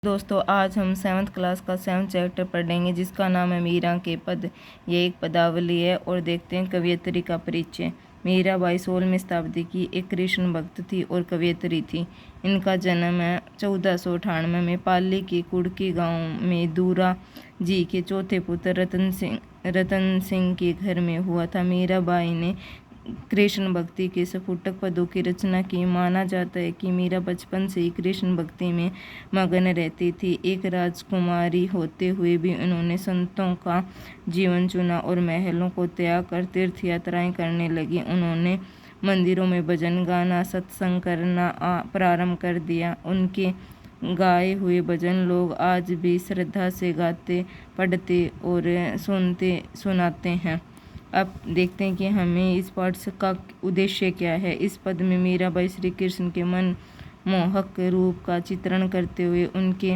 दोस्तों आज हम 7th क्लास का 7th चैप्टर पढ़ेंगे जिसका नाम है मीरा के पद। ये एक पदावली है और देखते हैं कवियत्री का परिचय। मीराबाई 16वीं शताब्दी की एक कृष्ण भक्त थी और कवियत्री थी। इनका जन्म है 1498 में पाली के कुड़की गांव में दूरा जी के चौथे पुत्र रतन सिंह के घर में हुआ था। मीराबाई ने कृष्ण भक्ति के स्फुटक पदों की रचना की। माना जाता है कि मीरा बचपन से ही कृष्ण भक्ति में मगन रहती थी। एक राजकुमारी होते हुए भी उन्होंने संतों का जीवन चुना और महलों को त्याग कर तीर्थ यात्राएं करने लगी। उन्होंने मंदिरों में भजन गाना, सत्संग करना प्रारंभ कर दिया। उनके गाए हुए भजन लोग आज भी श्रद्धा से गाते, पढ़ते और सुनाते हैं। अब देखते हैं कि हमें इस पाठ का उद्देश्य क्या है। इस पद में मीराबाई श्री कृष्ण के मन मोहक रूप का चित्रण करते हुए उनके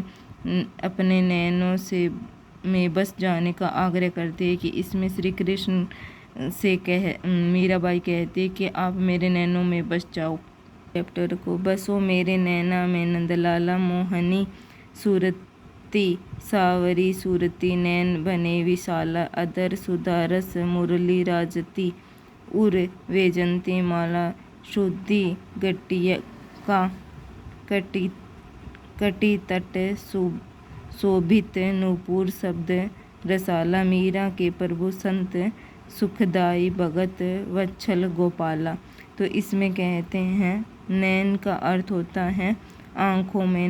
अपने नयनों से में बस जाने का आग्रह करते हैं कि इसमें श्री कृष्ण से मीराबाई कहती है कि आप मेरे नैनों में बस जाओ। चैप्टर को बसो मेरे नैना में नंदलाला, मोहनी सूरती सावरी सूरती, नैन बने विशाला, अदर सुधारस मुरली राजती, उर वेजंती माला, शुद्धि गट्टिया का कटी तट शोभित नूपुर शब्द रसाला, मीरा के प्रभु संत सुखदाई भगत वत्सल गोपाला। तो इसमें कहते हैं नैन का अर्थ होता है आँखों में।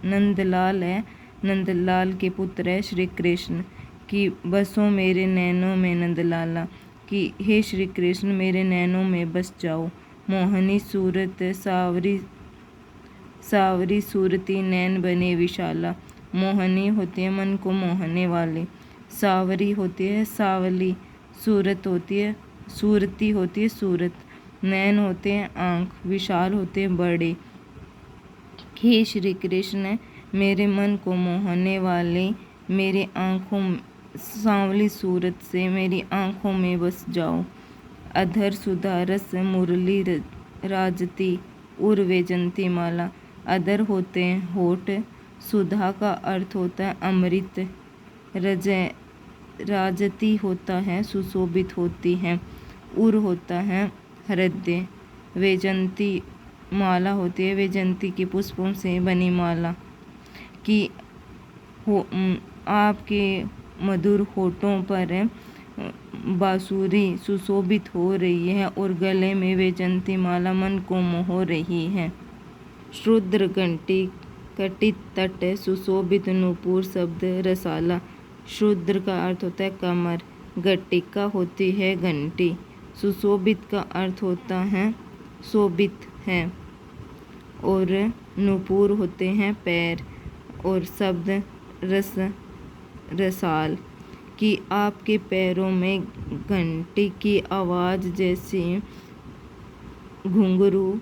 नंदलाल है, नंदलाल के पुत्र है श्री कृष्ण की। बसों मेरे नैनों में नंदलाला, कि हे श्री कृष्ण मेरे नैनों में बस जाओ। मोहनी सूरत सावरी सूरती, नैन बने विशाला। मोहनी होती है मन को मोहने वाले, सावरी होती है सावली, सूरत होती है सूरती होती है सूरत, नैन होते हैं आँख, विशाल होते हैं बड़े। हे श्री कृष्ण मेरे मन को मोहने वाले, मेरे आँखों सांवली सूरत से मेरी आँखों में बस जाओ। अधर सुधारस मुरली राजती, उर वेजंती माला। अधर होते हैं होठ, सुधा का अर्थ होता है अमृत, राजती होता है सुशोभित होती है, उर होता है हृदय, वेजंती माला होती है वेजंती के पुष्पों से बनी माला। कि आपके मधुर होठों पर बांसुरी सुशोभित हो रही है और गले में वेजंती माला मन को मोह रही है। शुद्र घंटी कटित तट सुशोभित नूपुर शब्द रसाला। शुद्र का अर्थ होता है कमर, घटिका होती है घंटी, सुशोभित का अर्थ होता है शोभित है, और नूपुर होते हैं पैर, और शब्द रसाल, कि आपके पैरों में घंटी की आवाज़ जैसे घुंघरू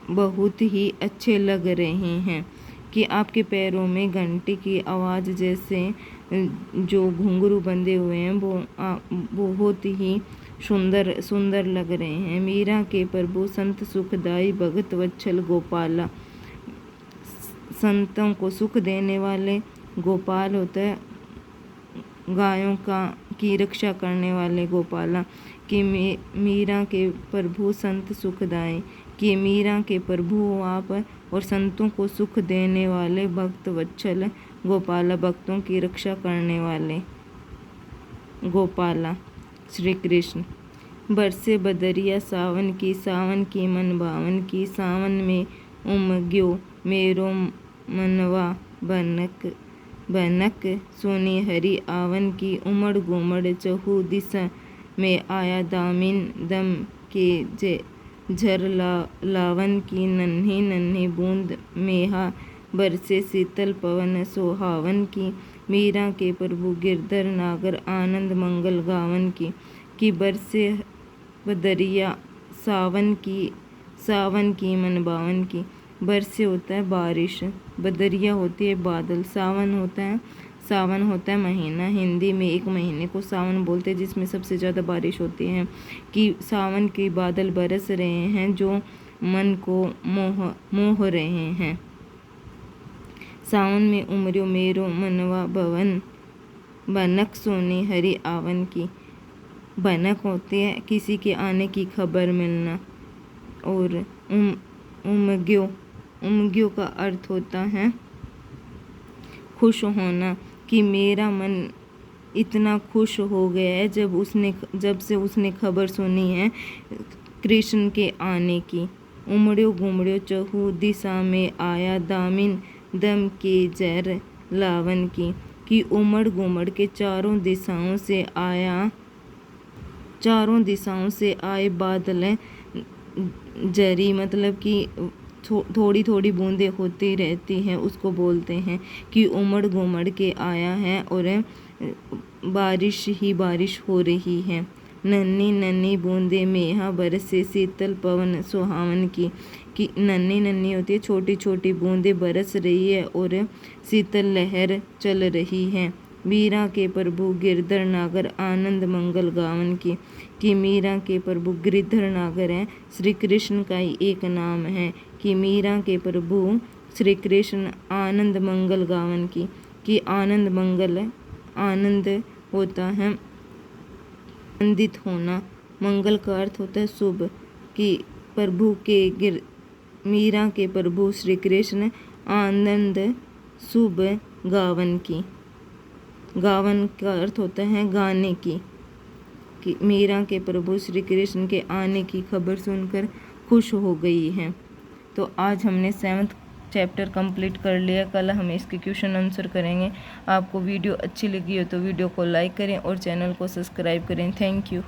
बहुत ही अच्छे लग रहे हैं। कि आपके पैरों में घंटी की आवाज़ जैसे जो घुंघरू बंधे हुए हैं वो बहुत ही सुंदर लग रहे हैं। मीरा के प्रभु संत सुखदाई भगत वत्सल गोपाला, संतों को सुख देने वाले, गोपाल होता है गायों की रक्षा करने वाले गोपाला। कि मीरा के प्रभु संत सुखदाई, कि मीरा के प्रभु हो आप और संतों को सुख देने वाले, भक्त वत्सल गोपाला, भक्तों की रक्षा करने वाले गोपाला श्री कृष्ण। बरसे बदरिया सावन की मन भावन की, सावन में उमग्यो मेरो मनवा बनक सोनी हरि आवन की, उमड़ घुमड़ चहु दिशा में आया दामिन दम के झर लावन की, नन्ही नन्ही बूंद मेहा बरसे शीतल पवन सोहावन की, मीरा के प्रभु गिरधर नागर आनंद मंगल गावन की। कि बरसे बदरिया सावन की मन बावन की, बरसे होता है बारिश, बदरिया होती है बादल, सावन होता है महीना। हिंदी में एक महीने को सावन बोलते हैं जिसमें सबसे ज़्यादा बारिश होती है। कि सावन के बादल बरस रहे हैं जो मन को मोह रहे हैं। सावन में उमर्यो मेरो मनवा भवन, बनक सोने हरि आवन की। बनक होते हैं किसी के आने की खबर मिलना, और उमग्यो का अर्थ होता है खुश होना, कि मेरा मन इतना खुश हो गया है जब से उसने खबर सुनी है कृष्ण के आने की। उमड़्यो घुमड़्यो चहु दिशा में आया, दामिन दम के जर लावन की। कि उमड़ घुमड़ के चारों दिशाओं से आए बादल जरी, मतलब कि थोड़ी थोड़ी बूंदें होती रहती हैं, उसको बोलते हैं कि उमड़ घुमड़ के आया है और बारिश ही बारिश हो रही है। नन्ही नन्ही बूंदे मेहा बरसे शीतल पवन सुहावन की। कि नन्ही नन्ही होती है, छोटी छोटी बूंदें बरस रही है और शीतल लहर चल रही है। मीरा के प्रभु गिरधर नागर आनंद मंगल गावन की। कि मीरा के प्रभु गिरधर नागर हैं, श्री कृष्ण का ही एक नाम है। कि मीरा के प्रभु श्री कृष्ण आनंद मंगल गावन की। कि आनंद मंगल, आनंद होता है आनंदित होना, मंगल का अर्थ होता है शुभ। कि प्रभु के मीरा के प्रभु श्री कृष्ण आनंद शुभ गावन की। गावन का अर्थ होता है गाने की। कि मीरा के प्रभु श्री कृष्ण के आने की खबर सुनकर खुश हो गई हैं। तो आज हमने 7th चैप्टर कंप्लीट कर लिया। कल हम इसके क्वेश्चन आंसर करेंगे। आपको वीडियो अच्छी लगी हो तो वीडियो को लाइक करें और चैनल को सब्सक्राइब करें। Thank you.